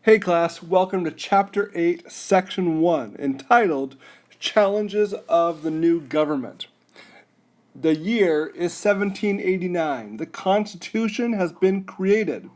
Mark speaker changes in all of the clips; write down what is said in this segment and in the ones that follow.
Speaker 1: Hey class, welcome to Chapter 8, Section 1, entitled Challenges of the New Government. The year is 1789. The Constitution has been created,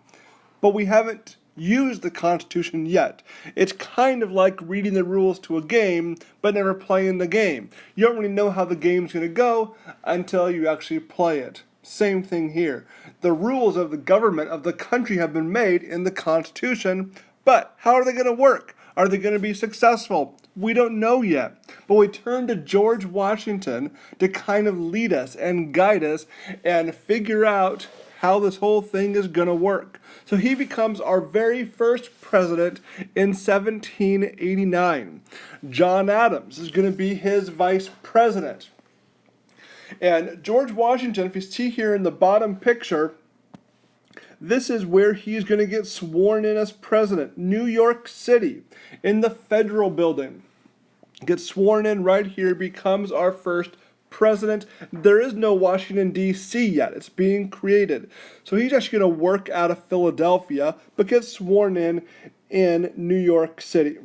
Speaker 1: but we haven't used the Constitution yet. It's kind of like reading the rules to a game, but never playing the game. You don't really know how the game's going to go until you actually play it. Same thing here. The rules of the government of the country have been made in the Constitution, but how are they going to work? Are they going to be successful? We don't know yet. But we turn to George Washington to kind of lead us and guide us and figure out how this whole thing is going to work. So he becomes our very first president in 1789. John Adams is going to be his vice president. And George Washington, if you see here in the bottom picture, this is where he's going to get sworn in as president. New York City, in the Federal Building. Gets sworn in right here, becomes our first president. There is no Washington, D.C. yet. It's being created. So he's actually going to work out of Philadelphia, but gets sworn in New York City.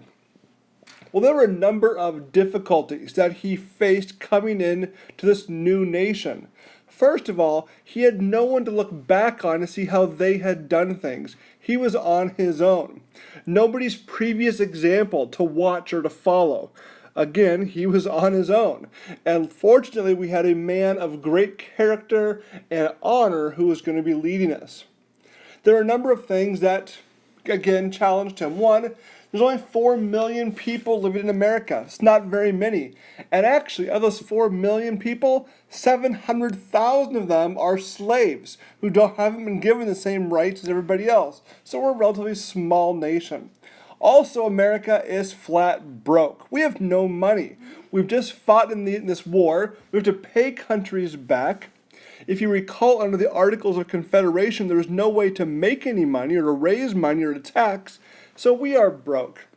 Speaker 1: Well, there were a number of difficulties that he faced coming in to this new nation. First of all, he had no one to look back on to see how they had done things. He was on his own. Nobody's previous example to watch or to follow. Again, he was on his own. And fortunately, we had a man of great character and honor who was going to be leading us. There are a number of things that, again, challenged him. One, there's only 4 million people living in America. It's not very many. And actually, of those 4 million people, 700,000 of them are slaves who haven't been given the same rights as everybody else. So we're a relatively small nation. Also, America is flat broke. We have no money. We've just fought in this war. We have to pay countries back. If you recall, under the Articles of Confederation, there was no way to make any money or to raise money or to tax, so we are broke.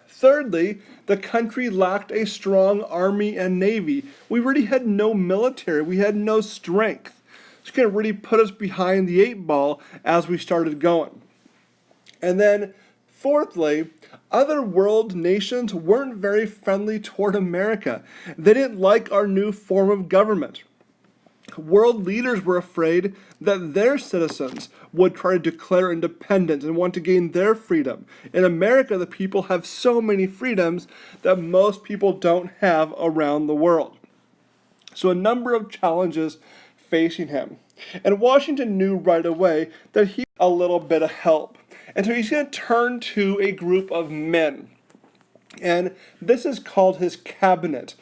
Speaker 1: Thirdly, the country lacked a strong army and navy. We really had no military. We had no strength. It's going to really put us behind the 8 ball as we started going. And then, fourthly, other world nations weren't very friendly toward America. They didn't like our new form of government. World leaders were afraid that their citizens would try to declare independence and want to gain their freedom. In America, the people have so many freedoms that most people don't have around the world. So a number of challenges facing him. And Washington knew right away that he needed a little bit of help. And so he's going to turn to a group of men. And this is called his cabinet.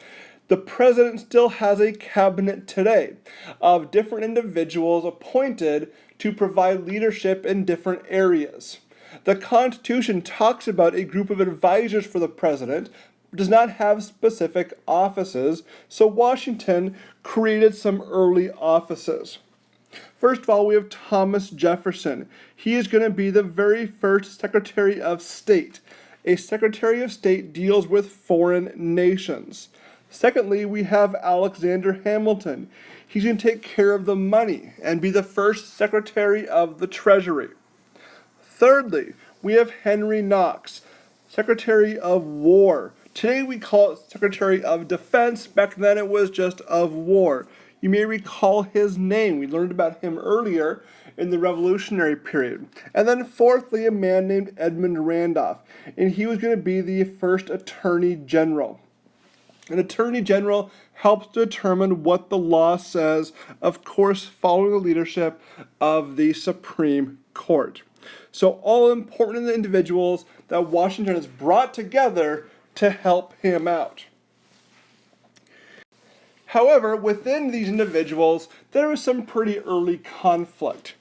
Speaker 1: The president still has a cabinet today of different individuals appointed to provide leadership in different areas. The Constitution talks about a group of advisors for the president, but does not have specific offices, so Washington created some early offices. First of all, we have Thomas Jefferson. He is going to be the very first Secretary of State. A Secretary of State deals with foreign nations. Secondly, we have Alexander Hamilton. He's going to take care of the money and be the first Secretary of the Treasury. Thirdly, we have Henry Knox, Secretary of War. Today we call it Secretary of Defense. Back then it was just of War. You may recall his name. We learned about him earlier in the Revolutionary period. And then fourthly, a man named Edmund Randolph. And he was going to be the first Attorney General. An attorney general helps to determine what the law says, of course, following the leadership of the Supreme Court. So all important individuals that Washington has brought together to help him out. However, within these individuals, there was some pretty early conflict.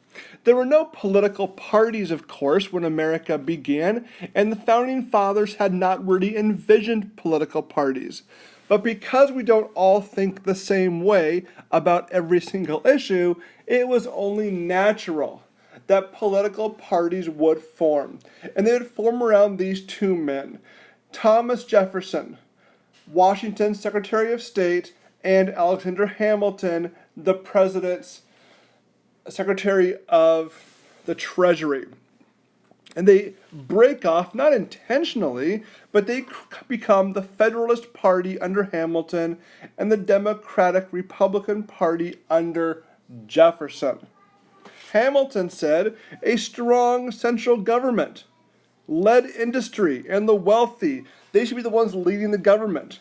Speaker 1: There were no political parties, of course, when America began, and the Founding Fathers had not really envisioned political parties. But because we don't all think the same way about every single issue, it was only natural that political parties would form. And they would form around these two men, Thomas Jefferson, Washington's Secretary of State, and Alexander Hamilton, the President's Secretary of the Treasury. And they break off, not intentionally, but they become the Federalist Party under Hamilton and the Democratic Republican Party under Jefferson. Hamilton said a strong central government led industry and the wealthy. They should be the ones leading the government.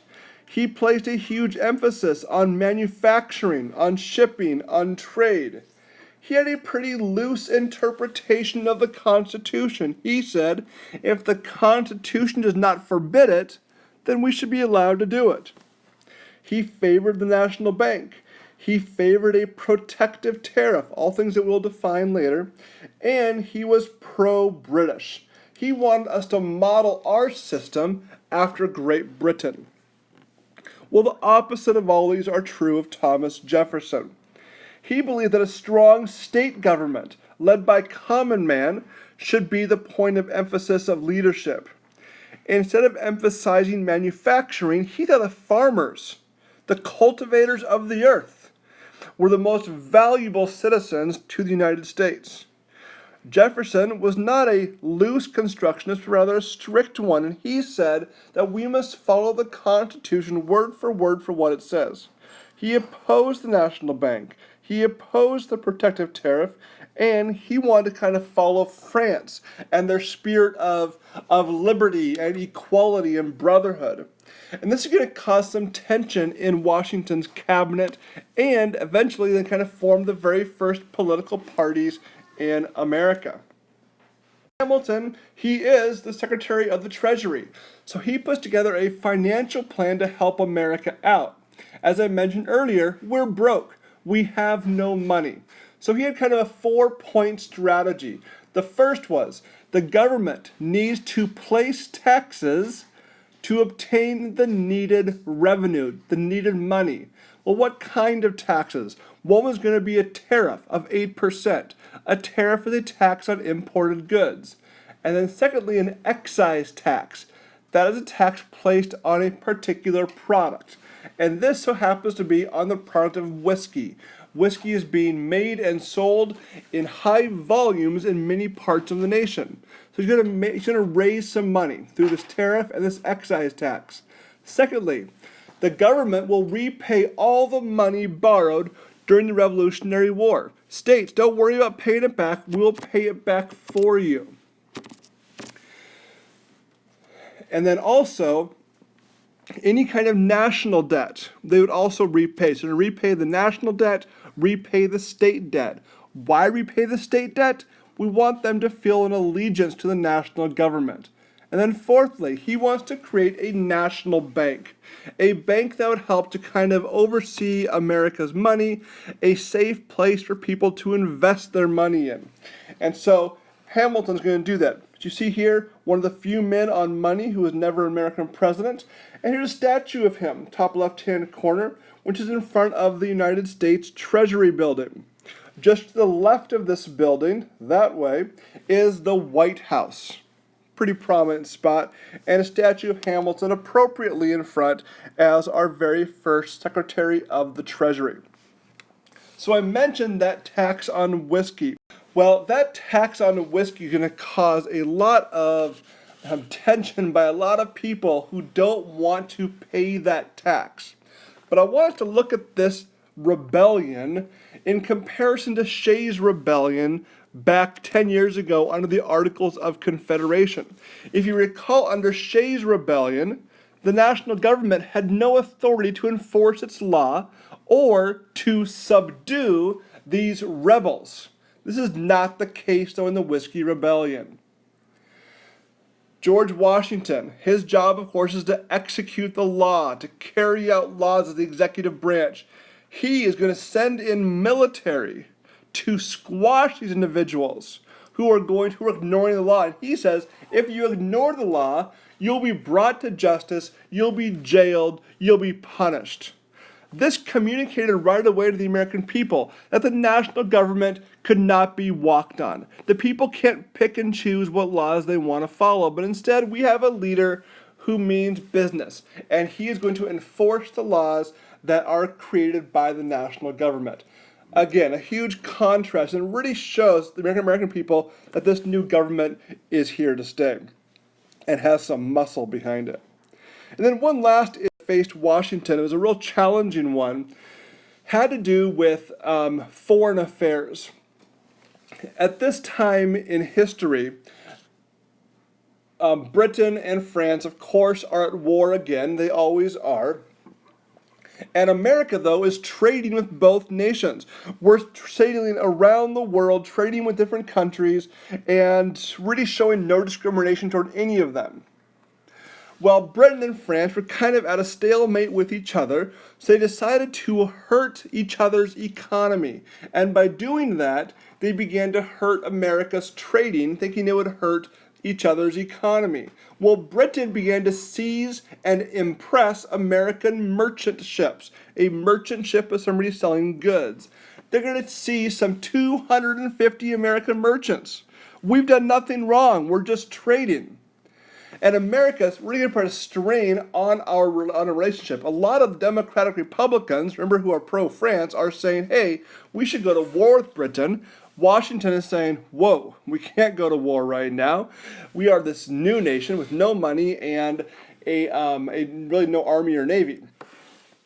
Speaker 1: He placed a huge emphasis on manufacturing, on shipping, on trade. He had a pretty loose interpretation of the Constitution. He said, if the Constitution does not forbid it, then we should be allowed to do it. He favored the national bank. He favored a protective tariff, all things that we'll define later. And he was pro-British. He wanted us to model our system after Great Britain. Well, the opposite of all these are true of Thomas Jefferson. He believed that a strong state government, led by common man, should be the point of emphasis of leadership. Instead of emphasizing manufacturing, he thought the farmers, the cultivators of the earth, were the most valuable citizens to the United States. Jefferson was not a loose constructionist, but rather a strict one, and he said that we must follow the Constitution word for what it says. He opposed the national bank. He opposed the protective tariff, and he wanted to kind of follow France and their spirit of liberty and equality and brotherhood. And this is going to cause some tension in Washington's cabinet and eventually then kind of form the very first political parties in America. Hamilton, he is the Secretary of the Treasury, so he puts together a financial plan to help America out. As I mentioned earlier, we're broke. We have no money. So he had kind of a 4-point strategy. The first was the government needs to place taxes to obtain the needed revenue, the needed money. Well, what kind of taxes? One was going to be a tariff of 8%. A tariff is a tax on imported goods. And then secondly, an excise tax. That is a tax placed on a particular product. And this so happens to be on the product of whiskey. Whiskey is being made and sold in high volumes in many parts of the nation. So he's going to raise some money through this tariff and this excise tax. Secondly, the government will repay all the money borrowed during the Revolutionary War. States, don't worry about paying it back. We'll pay it back for you. And then also, any kind of national debt, they would also repay. So to repay the national debt, repay the state debt. Why repay the state debt? We want them to feel an allegiance to the national government. And then fourthly, he wants to create a national bank. A bank that would help to kind of oversee America's money, a safe place for people to invest their money in. And so Hamilton's going to do that. You see here, one of the few men on money who was never an American president. And here's a statue of him, top left-hand corner, which is in front of the United States Treasury Building. Just to the left of this building, that way, is the White House. Pretty prominent spot, and a statue of Hamilton appropriately in front as our very first Secretary of the Treasury. So I mentioned that tax on whiskey. Well, that tax on whiskey is going to cause a lot of tension by a lot of people who don't want to pay that tax. But I want us to look at this rebellion in comparison to Shays' rebellion back 10 years ago under the Articles of Confederation. If you recall, under Shays' rebellion, the national government had no authority to enforce its law or to subdue these rebels. This is not the case, though, in the Whiskey Rebellion. George Washington, his job, of course, is to execute the law, to carry out laws of the executive branch. He is going to send in military to squash these individuals who are ignoring the law. And he says, if you ignore the law, you'll be brought to justice, you'll be jailed, you'll be punished. This communicated right away to the American people that the national government could not be walked on. The people can't pick and choose what laws they want to follow, but instead we have a leader who means business, and he is going to enforce the laws that are created by the national government. Again, a huge contrast, and really shows the American people that this new government is here to stay and has some muscle behind it. And then one last it faced Washington. It was a real challenging one. Had to do with foreign affairs. At this time in history, Britain and France, of course, are at war again. They always are. And America, though, is trading with both nations. We're sailing around the world, trading with different countries, and really showing no discrimination toward any of them. Well, Britain and France were kind of at a stalemate with each other, so they decided to hurt each other's economy. And by doing that, they began to hurt America's trading, thinking it would hurt each other's economy. Well, Britain began to seize and impress American merchant ships. A merchant ship is somebody selling goods. They're going to seize some 250 American merchants. We've done nothing wrong. We're just trading. And America's really going to put a strain on our relationship. A lot of Democratic Republicans, remember, who are pro-France, are saying, hey, we should go to war with Britain. Washington is saying, whoa, we can't go to war right now. We are this new nation with no money and a really no army or navy.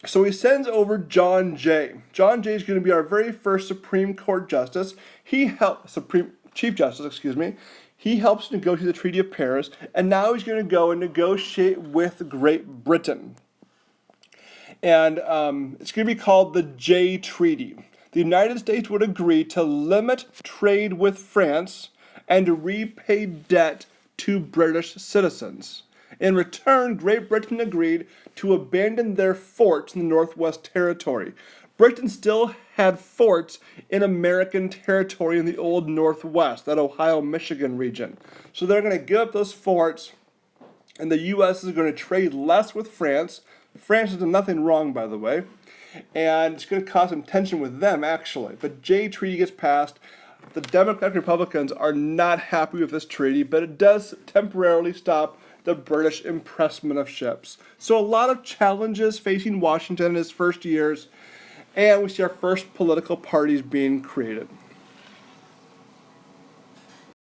Speaker 1: So he sends over John Jay. John Jay is going to be our very first Supreme Court Justice. Chief Justice, excuse me. He helps negotiate the Treaty of Paris, and now he's going to go and negotiate with Great Britain. And it's going to be called the Jay Treaty. The United States would agree to limit trade with France and to repay debt to British citizens. In return, Great Britain agreed to abandon their forts in the Northwest Territory. Britain still had forts in American territory in the old Northwest, that Ohio-Michigan region. So they're going to give up those forts, and the U.S. is going to trade less with France. France has done nothing wrong, by the way, and it's going to cause some tension with them, actually. But Jay Treaty gets passed. The Democratic Republicans are not happy with this treaty, but it does temporarily stop the British impressment of ships. So a lot of challenges facing Washington in his first years, and we see our first political parties being created.